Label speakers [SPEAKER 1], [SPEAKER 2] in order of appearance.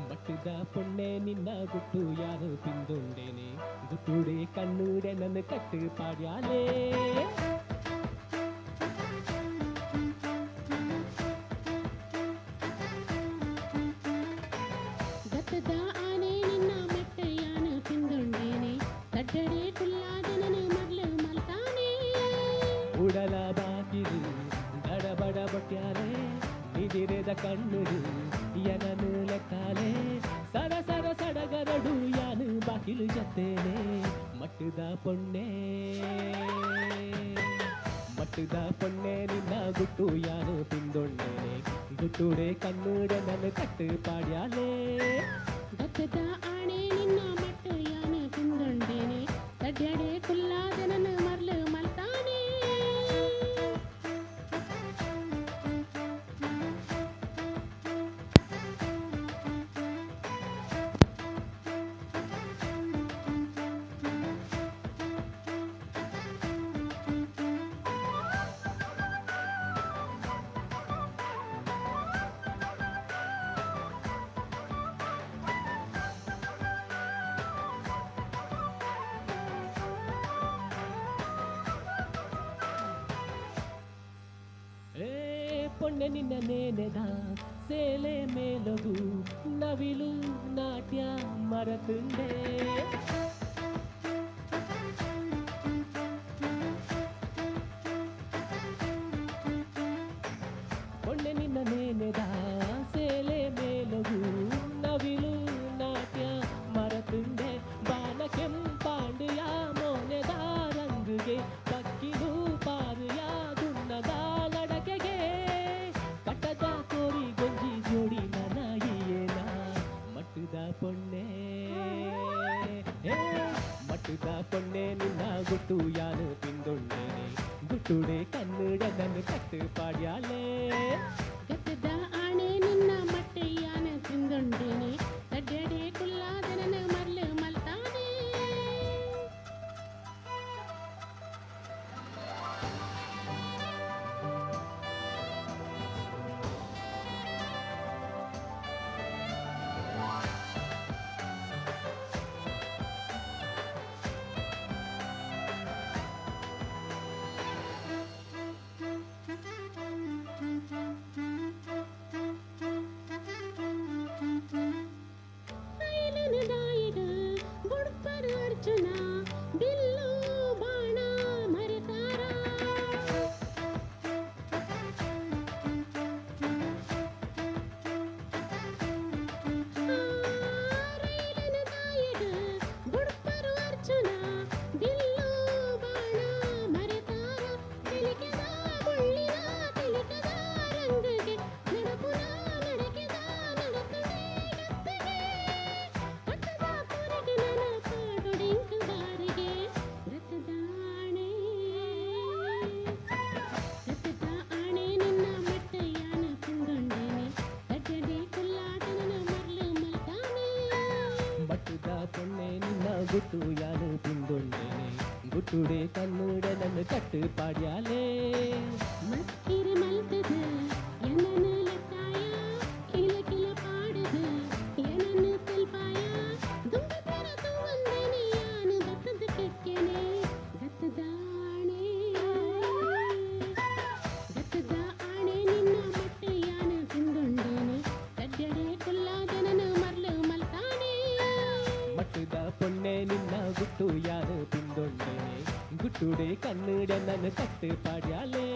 [SPEAKER 1] ಮಟ್ಟದ ಪೊಣ್ಣೆ ನಿನ್ನ ಗುಟ್ಟು ಯಾರು ಪಿಂದುಂಡೇನೆ ಗುಟ್ಟುಡೆ ಕಣ್ಣುಡೆ ನನ್ನ ಕಟ್ಟು ಪಾಡ್ಯಾಲೇ
[SPEAKER 2] ಗತದ ಆನೆ ನಿನ್ನ ಮಟ್ಟಯ್ಯನ ಪಿಂದುಂಡೇನೆ ಕಡ್ಡಡೆ ಕುಲ್ಲಾದನನ ಮರ್ಲು ಮಲ್ತಾನೆ
[SPEAKER 1] ಉಡಲ ಬಾಕಿದು ದಡಬಡ ಬಟ್ಯಾಲೆ ನಿದಿರೆದ ಕಣ್ಣುಡು ಯನನು ಲೆಕ್ಕಾಲೆ ಸರ ಸರ ಸಡಗರಡು ಯಾನು ಬಾಕಿಲು ಜತ್ತೇನೆ ಮಟ್ಟದ ಪೊಣ್ಣೆ ಮಟ್ಟದ ಪೊಣ್ಣೆ ನಿನ್ನ ಗುಟ್ಟು ಯಾನು ಪಿಂದೊಣ್ಣೇನೆ ಗುಟ್ಟುಡೆ ಕಣ್ಣುಡೆ ನನ್ನ ಕಟ್ಟು ಪಾಡ್ಯಾಲೇ
[SPEAKER 2] ಗತದ ಆಣೆ ನಿನ್ನ ಮಟ್ಟಯ್ಯನ ಪಿಂದುಂಡೇನೆ ಕಡ್ಡಡೆ ಕುಲ್ಲಾದನನ ಮರ್ಲು ಮಲ್ತಾನೆ
[SPEAKER 1] ಪೊಣ್ಣೆ ನಿನ್ನ ನೇನೆದ ಸೇಲೆ ಮೇಲೊಗು ನವಿಲು ನಾಟ್ಯ ಮರತುಂಡೆ ಪೊಣ್ಣೆ ನಿನ್ನ ನೇನೆದ ಸೇಲೆ ಮೇಲೊಗು ನವಿಲು ನಾಟ್ಯ ಮರತುಂಡೆ ಬಾಲ ಕೆಂಪಾಂಡಿಯ ಮೋನೆದ ರಂಗುಗೆ ಪಕ್ಕಿದು ಪಾರುಯ ಗುನ್ನದ ಲಡಕೆಗೆ ಪಟ್ಟದ ಕೋರಿ ಗೊಂಜಿ ಜೋಡಿ ನನಗಿಯೇನ ಮಟ್ಟದ ಪೊಣ್ಣೆ ಮಟ್ಟದ ಪೊಣ್ಣೆ ನಿನ್ನ ಗುಟ್ಟು ಯಾನು ಪಿಂದೊಣ್ಣೇನೆ ಗುಟ್ಟುಡೆ ಕನ್ನಡ ನನ್ನ ಕಟ್ಟು ಪಾಡ್ಯಾಲೇ
[SPEAKER 2] ಗತದ ಆಣೆ ನಿನ್ನ ಮಟ್ಟಯ್ಯನ ಪಿಂದುಂಡೇನೆ ಕಡ್ಡಡೆ ಕುಲ್ಲಾದನನ ಮರ್ಲು ಮಲ್ತಾನೆ ಐಲನ ದಾಯಿಗ ಬುಡ್ಪರು ಅರ್ಜುನ ಬಿಲ್ಲು ಬಾಣ ಮರೆತಾರ ರೈಲನ ದಾಯಿಗ ಬುಡ್ಪರು ಅರ್ಜುನ ಬಿಲ್ಲು ಬಾಣ ಮರೆತಾರ ತಿಲಿಕೆದ ಮುಳ್ಳಿನ ತಿಲಿಕದ ರಂಗಗೆ ನಡಪುನ ನಡಕೆದ ನಡತಡೆ ಗತ್ತಗೆ ಕಟ್ಟದ ಪುರಿಗೆ ನನ್ನ ಪಾಡೊಡಿಂಕುಗಾರಿಗೆ ಗತದ ಆಣೆ ನಿನ್ನ ಮಟ್ಟಯ್ಯನ ಪಿಂದೊಂಡೇನೆ ಕಡ್ಡಡೆ ಕುಲ್ಲಾಟನ ಮರ್ಲು ಮಲ್ತಾನೆ
[SPEAKER 1] ಮಟ್ಟದ ಪೊಣ್ಣೆ ನಿನ್ನ ಗುಟ್ಟು ಯಾನು ಪಿಂದೊಣ್ಣೇನೆ ಗುಟ್ಟುಡೆ ಕನ್ನಡ ನನ್ನ ಕಟ್ಟು ಪಾಡ್ಯಾಲೇ
[SPEAKER 2] ಮಸ್ಕಿರಿ ಮಲ್ತದ ಎನನ ಲತಾಯ ಕಿಲ ಕಿಲ ಪಾಡದ ಎನನ ತಲ್ಪಾಯ ದುಂಬತರ ತೂವಂದನೆ ಯಾನು ಬತ್ತದ ಕೆಕ್ಕೆನೆ ಗತದ ಆಣೆ ನಿನ್ನ ಮಟ್ಟಯ್ಯನ ಪಿಂದೊಂಡೇನೆ ಕಡ್ಡಡೆ ಕುಲ್ಲಾದನನ ಮರ್ಲು ಮಲ್ತಾನೆ
[SPEAKER 1] ಮಟ್ಟದ ಪೊಣ್ಣೆ ನಿನ್ನ ಗುಟ್ಟು ಯಾನು ಪಿಂದೊಣ್ಣೇನೆ ಗುಟ್ಟುಡೆ ಕನ್ನಡ ನನ್ನ ಕಟ್ಟು ಪಾಡ್ಯಾಲೇ